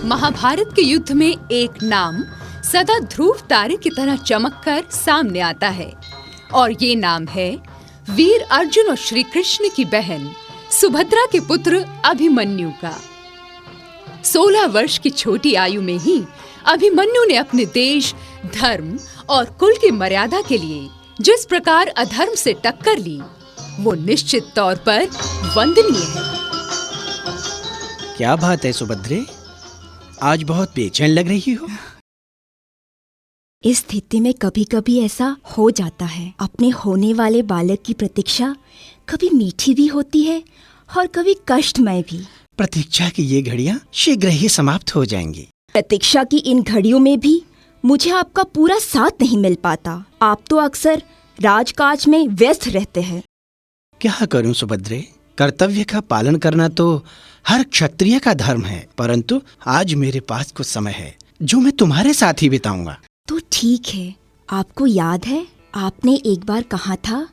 महाभारत के युद्ध में एक नाम सदा ध्रुव तारे की तरह चमककर सामने आता है और ये नाम है वीर अर्जुन और श्री कृष्ण की बहन सुभद्रा के पुत्र अभिमन्यु का। 16 वर्ष की छोटी आयु में ही अभिमन्यु ने अपने देश, धर्म और कुल की मर्यादा के लिए जिस प्रकार अधर्म से टक्कर ली, वो निश्चित तौर पर वंदनीय है। क्या बात है सुभद्रे, आज बहुत बेचैन लग रही हो। इस स्थिति में कभी कभी ऐसा हो जाता है। अपने होने वाले बालक की प्रतीक्षा कभी मीठी भी होती है और कभी कष्टमय भी। प्रतीक्षा की ये घड़ियां शीघ्र ही समाप्त हो जाएंगी। प्रतीक्षा की इन घड़ियों में भी मुझे आपका पूरा साथ नहीं मिल पाता। आप तो अक्सर राजकाज में व्यस्त रहते हैं। क्या करूं सुभद्रे, कर्तव्य का पालन करना तो हर क्षत्रिय का धर्म है, परंतु आज मेरे पास कुछ समय है जो मैं तुम्हारे साथ ही बिताऊंगा। तो ठीक है। आपको याद है आपने एक बार कहा था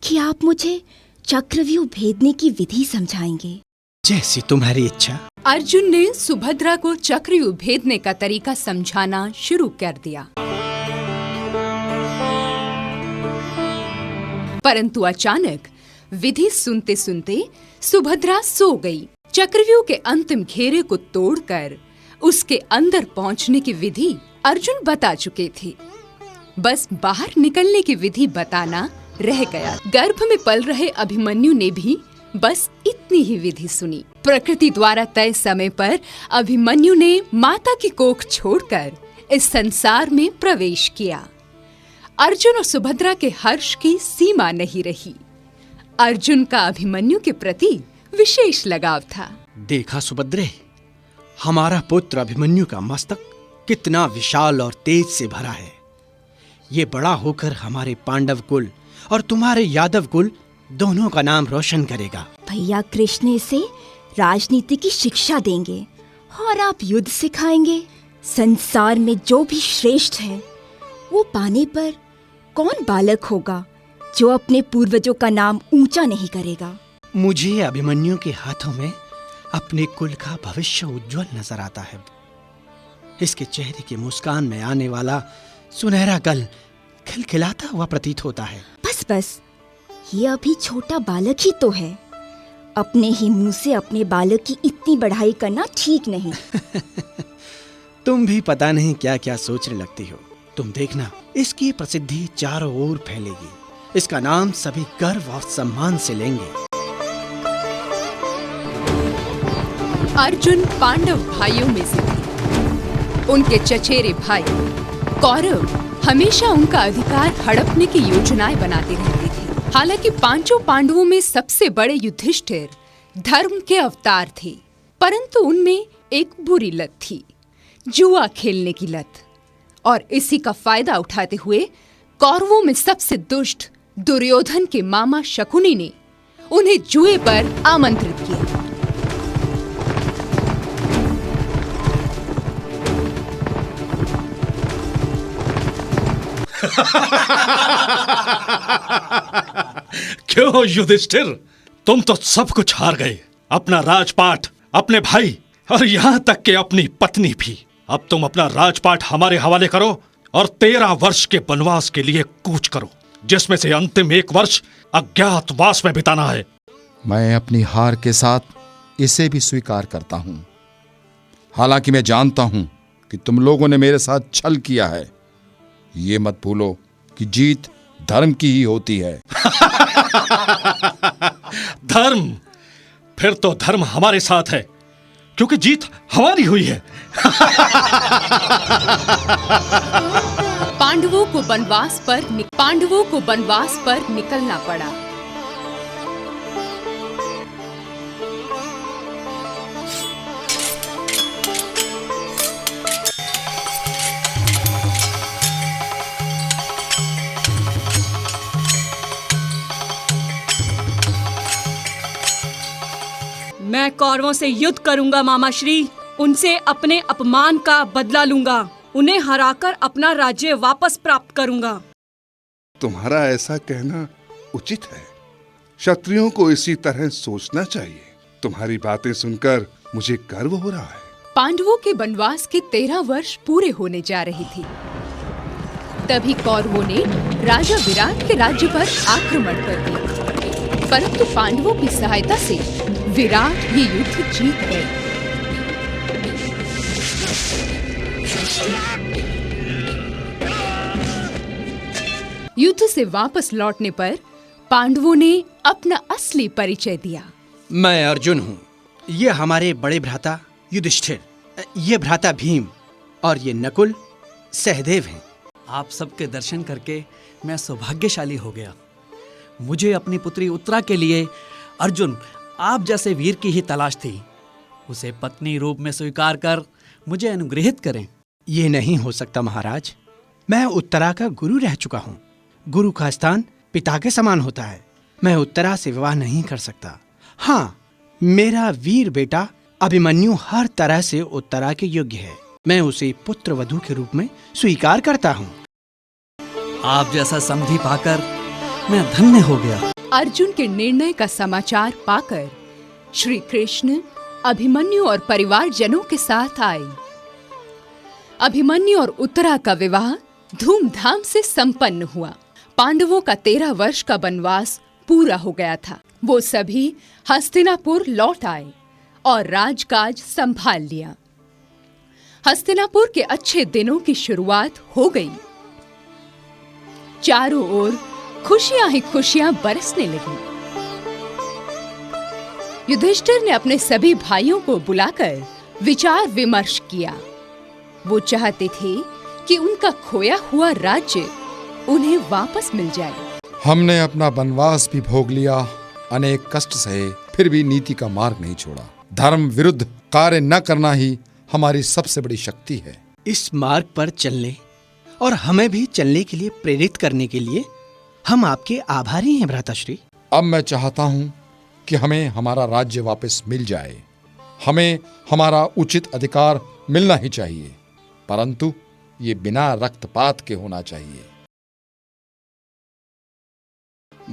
कि आप मुझे चक्रव्यूह भेदने की विधि समझाएंगे। जैसी तुम्हारी इच्छा। अर्जुन ने सुभद्रा को चक्रव्यूह भेदने का तरीका समझाना शुरू कर दिया, परंतु अचानक विधि सुनते सुनते सुभद्रा सो गई। चक्रव्यूह के अंतिम घेरे को तोड़कर उसके अंदर पहुंचने की विधि अर्जुन बता चुके थे, बस बाहर निकलने की विधि बताना रह गया। गर्भ में पल रहे अभिमन्यु ने भी बस इतनी ही विधि सुनी। प्रकृति द्वारा तय समय पर अभिमन्यु ने माता की कोख छोड़कर इस संसार में प्रवेश किया। अर्जुन और सुभद्रा के हर्ष की सीमा नहीं रही। अर्जुन का अभिमन्यु के प्रति विशेष लगाव था। देखा सुभद्रे, हमारा पुत्र अभिमन्यु का मस्तक कितना विशाल और तेज से भरा है। ये बड़ा होकर हमारे पांडव कुल और तुम्हारे यादव कुल दोनों का नाम रोशन करेगा। भैया कृष्ण इसे राजनीति की शिक्षा देंगे और आप युद्ध सिखाएंगे। संसार में जो भी श्रेष्ठ है वो पाने पर कौन बालक होगा जो अपने पूर्वजों का नाम ऊंचा नहीं करेगा। मुझे अभिमन्यु के हाथों में अपने कुल का भविष्य उज्जवल नजर आता है। इसके चेहरे की मुस्कान में आने वाला सुनहरा कल खिलखिलाता हुआ प्रतीत होता है। बस ये अभी छोटा बालक ही तो है। अपने ही मुंह से अपने बालक की इतनी बढ़ाई करना ठीक नहीं। तुम भी पता नहीं क्या क्या सोचने लगती हो। तुम देखना, इसकी प्रसिद्धि चारों ओर फैलेगी। इसका नाम सभी गर्व और सम्मान से लेंगे। अर्जुन पांडव भाइयों में से थे। उनके चचेरे भाई कौरव हमेशा उनका अधिकार हड़पने की योजनाएं बनाते रहते थे। हालांकि पांचों पांडवों में सबसे बड़े युधिष्ठिर धर्म के अवतार थे, परंतु उनमें एक बुरी लत थी, जुआ खेलने की लत। और इसी का फायदा उठाते हुए कौरवों में सबसे दुष्ट दुर्योधन के मामा शकुनी ने उन्हें जुए पर आमंत्रित किया। क्यों युधिष्ठिर, तुम तो सब कुछ हार गए। अपना राजपाट, अपने भाई और यहाँ तक कि अपनी पत्नी भी। अब तुम अपना राजपाट हमारे हवाले करो और 13 वर्ष के वनवास के लिए कूच करो, जिसमें से अंतिम 1 वर्ष अज्ञातवास में बिताना है। मैं अपनी हार के साथ इसे भी स्वीकार करता हूं। हालांकि मैं जानता हूं कि तुम लोगों ने मेरे साथ छल किया है। ये मत भूलो कि जीत धर्म की ही होती है। धर्म? फिर तो धर्म हमारे साथ है, क्योंकि जीत हमारी हुई है। पांडवों को वनवास पर निकलना पड़ा। मैं कौरवों से युद्ध करूंगा मामा श्री। उनसे अपने अपमान का बदला लूंगा। उन्हें हराकर अपना राज्य वापस प्राप्त करूंगा। तुम्हारा ऐसा कहना उचित है। क्षत्रियों को इसी तरह सोचना चाहिए। तुम्हारी बातें सुनकर मुझे गर्व हो रहा है। पांडवों के वनवास के 13 वर्ष पूरे होने जा रही थी। तभी कौरवों ने राजा विराट के राज्य पर आक्रमण कर दिया, परंतु पांडवों की सहायता से विराट ये युद्ध जीत गए। युद्ध से वापस लौटने पर पांडवों ने अपना असली परिचय दिया। मैं अर्जुन हूँ, ये हमारे बड़े भ्राता युधिष्ठिर, ये भ्राता भीम और ये नकुल सहदेव हैं। आप सबके दर्शन करके मैं सौभाग्यशाली हो गया। मुझे अपनी पुत्री उत्तरा के लिए अर्जुन आप जैसे वीर की ही तलाश थी। उसे पत्नी रूप में स्वीकार कर मुझे अनुग्रहित करें। ये नहीं हो सकता महाराज, मैं उत्तरा का गुरु रह चुका हूँ। गुरु का स्थान पिता के समान होता है। मैं उत्तरा से विवाह नहीं कर सकता। हाँ, मेरा वीर बेटा अभिमन्यु हर तरह से उत्तरा के योग्य है। मैं उसे पुत्र वधू के रूप में स्वीकार करता हूँ। आप जैसा समधी पाकर मैं धन्य हो गया। अर्जुन के निर्णय का समाचार पाकर श्री कृष्ण अभिमन्यु और परिवारजनों के साथ आए। अभिमन्यु और उत्तरा का विवाह धूमधाम से संपन्न हुआ। पांडवों का 13 वर्ष का वनवास पूरा हो गया था। वो सभी हस्तिनापुर लौट आए और राजकाज संभाल लिया। हस्तिनापुर के अच्छे दिनों की शुरुआत हो गई। चारों ओर खुशियां ही खुशियां बरसने लगी। युधिष्ठिर ने अपने सभी भाइयों को बुलाकर विचार विमर्श किया। वो चाहते थे कि उनका खोया हुआ राज्य उन्हें वापस मिल जाए। हमने अपना वनवास भी भोग लिया, अनेक कष्ट सहे, फिर भी नीति का मार्ग नहीं छोड़ा। धर्म विरुद्ध कार्य न करना ही हमारी सबसे बड़ी शक्ति है। इस मार्ग पर चलने और हमें भी चलने के लिए प्रेरित करने के लिए हम आपके आभारी हैं भ्राताश्री। अब मैं चाहता हूँ कि हमें हमारा राज्य वापस मिल जाए। हमें हमारा उचित अधिकार मिलना ही चाहिए, परंतु ये बिना रक्तपात के होना चाहिए।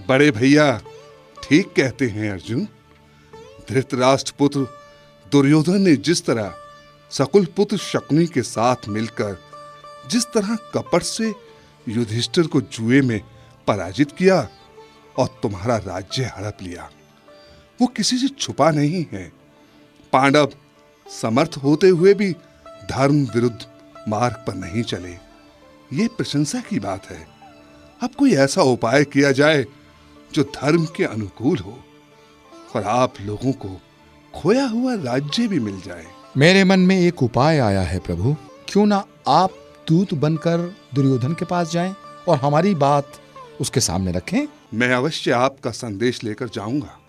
बड़े भैया ठीक कहते हैं अर्जुन। धृतराष्ट्र पुत्र दुर्योधन ने जिस तरह सकुल पुत्र शकुनी के साथ मिलकर जिस तरह कपट से युधिष्ठिर को जुए में पराजित किया और तुम्हारा राज्य हड़प लिया, वो किसी से छुपा नहीं है। पांडव समर्थ होते हुए भी धर्म विरुद्ध मार्ग पर नहीं चले, ये प्रशंसा की बात है। अब कोई ऐसा उपाय किया जाए जो धर्म के अनुकूल हो और आप लोगों को खोया हुआ राज्य भी मिल जाए। मेरे मन में एक उपाय आया है प्रभु। क्यों ना आप दूत बनकर दुर्योधन के पास जाएं और हमारी बात उसके सामने रखें। मैं अवश्य आपका संदेश लेकर जाऊंगा।